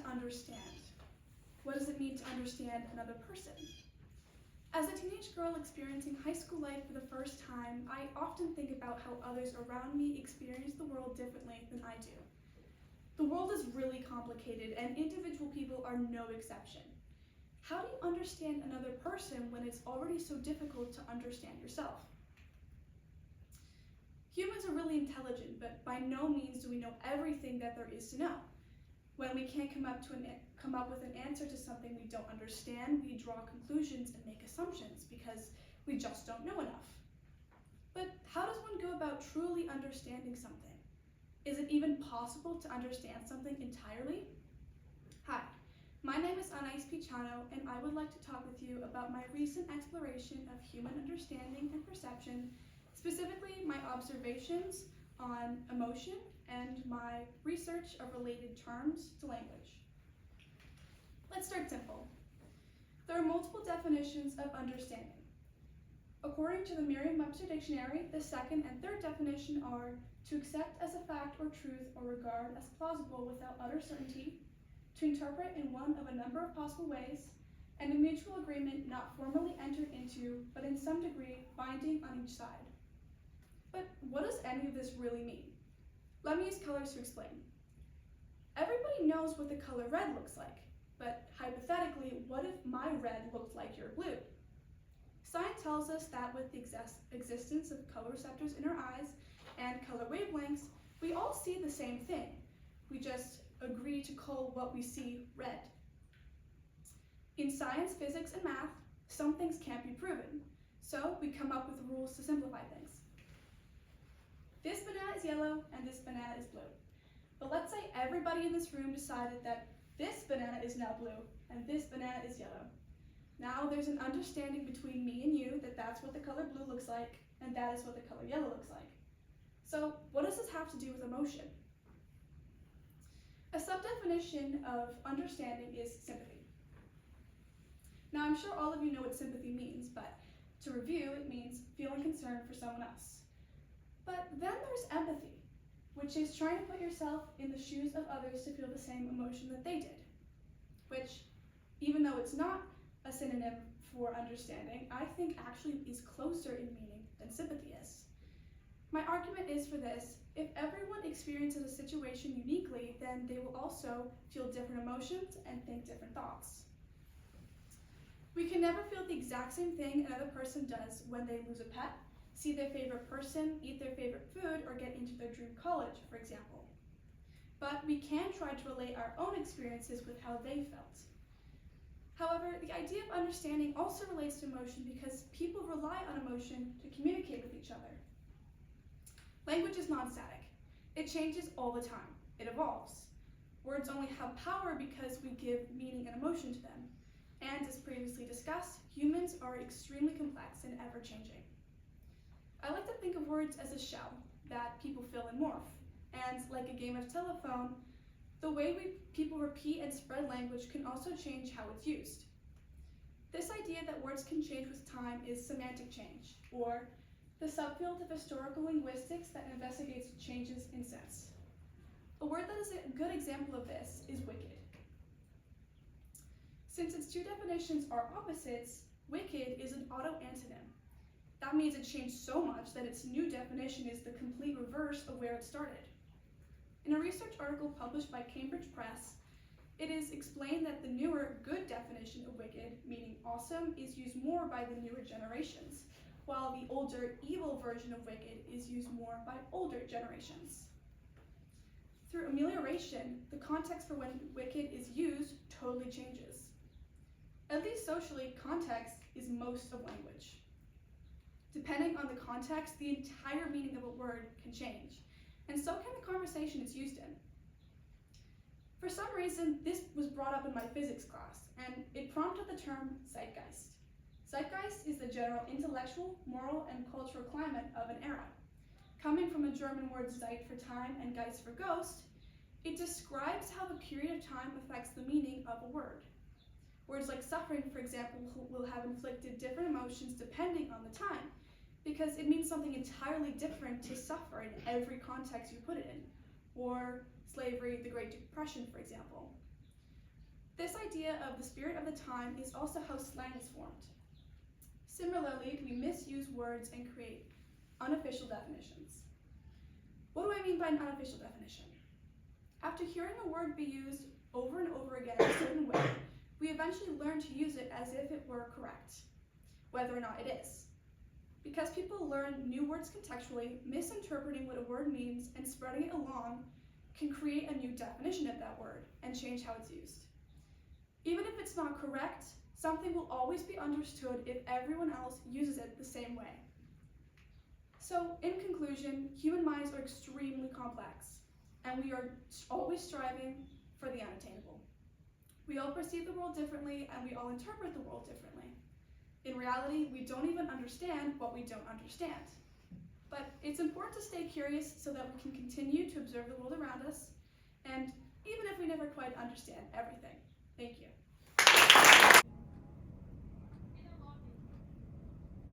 to understand? What does it mean to understand another person? As a teenage girl experiencing high school life for the first time, I often think about how others around me experience the world differently than I do. The world is really complicated, and individual people are no exception. How do you understand another person when it's already so difficult to understand yourself? Humans are really intelligent, but by no means do we know everything that there is to know. When we can't come up with an answer to something we don't understand, we draw conclusions and make assumptions because we just don't know enough. But how does one go about truly understanding something? Is it even possible to understand something entirely? Hi, my name is Anais Pichano, and I would like to talk with you about my recent exploration of human understanding and perception, specifically my observations on emotion and my research of related terms to language. Let's start simple. There are multiple definitions of understanding. According to the Merriam-Webster Dictionary, the second and third definition are to accept as a fact or truth or regard as plausible without utter certainty, to interpret in one of a number of possible ways, and a mutual agreement not formally entered into, but in some degree binding on each side. But what does any of this really mean? Let me use colors to explain. Everybody knows what the color red looks like, but hypothetically, what if my red looked like your blue? Science tells us that with the existence of color receptors in our eyes and color wavelengths, we all see the same thing. We just agree to call what we see red. In science, physics, and math, some things can't be proven, so we come up with rules to simplify things. This banana is yellow and this banana is blue. But let's say everybody in this room decided that this banana is now blue and this banana is yellow. Now there's an understanding between me and you that that's what the color blue looks like and that is what the color yellow looks like. So what does this have to do with emotion? A sub-definition of understanding is sympathy. Now I'm sure all of you know what sympathy means, but to review, it means feeling concern for someone else. But then there's empathy, which is trying to put yourself in the shoes of others to feel the same emotion that they did, which, even though it's not a synonym for understanding, I think actually is closer in meaning than sympathy is. My argument is for this: if everyone experiences a situation uniquely, then they will also feel different emotions and think different thoughts. We can never feel the exact same thing another person does when they lose a pet, see their favorite person, eat their favorite food, or get into their dream college, for example. But we can try to relate our own experiences with how they felt. However, the idea of understanding also relates to emotion because people rely on emotion to communicate with each other. Language is non-static. It changes all the time. It evolves. Words only have power because we give meaning and emotion to them. And as previously discussed, humans are extremely complex and ever-changing. I like to think of words as a shell that people fill and morph, and like a game of telephone, the way people repeat and spread language can also change how it's used. This idea that words can change with time is semantic change, or the subfield of historical linguistics that investigates changes in sense. A word that is a good example of this is wicked. Since its two definitions are opposites, wicked is an auto-antonym. That means it changed so much that its new definition is the complete reverse of where it started. In a research article published by Cambridge Press, it is explained that the newer good definition of wicked, meaning awesome, is used more by the newer generations, while the older evil version of wicked is used more by older generations. Through amelioration, the context for when wicked is used totally changes. At least socially, context is most of language. Depending on the context, the entire meaning of a word can change, and so can the conversation it's used in. For some reason, this was brought up in my physics class, and it prompted the term zeitgeist. Zeitgeist is the general intellectual, moral, and cultural climate of an era. Coming from the German words Zeit for time and Geist for ghost, it describes how the period of time affects the meaning of a word. Words like suffering, for example, will have inflicted different emotions depending on the time, because it means something entirely different to suffer in every context you put it in, or slavery, the Great Depression, for example. This idea of the spirit of the time is also how slang is formed. Similarly, we misuse words and create unofficial definitions. What do I mean by an unofficial definition? After hearing a word be used over and over again in a certain way, we eventually learn to use it as if it were correct, whether or not it is. Because people learn new words contextually, misinterpreting what a word means and spreading it along can create a new definition of that word and change how it's used. Even if it's not correct, something will always be understood if everyone else uses it the same way. So, in conclusion, human minds are extremely complex, and we are always striving for the unattainable. We all perceive the world differently, and we all interpret the world differently. In reality, we don't even understand what we don't understand. But it's important to stay curious so that we can continue to observe the world around us, and even if we never quite understand everything. Thank you.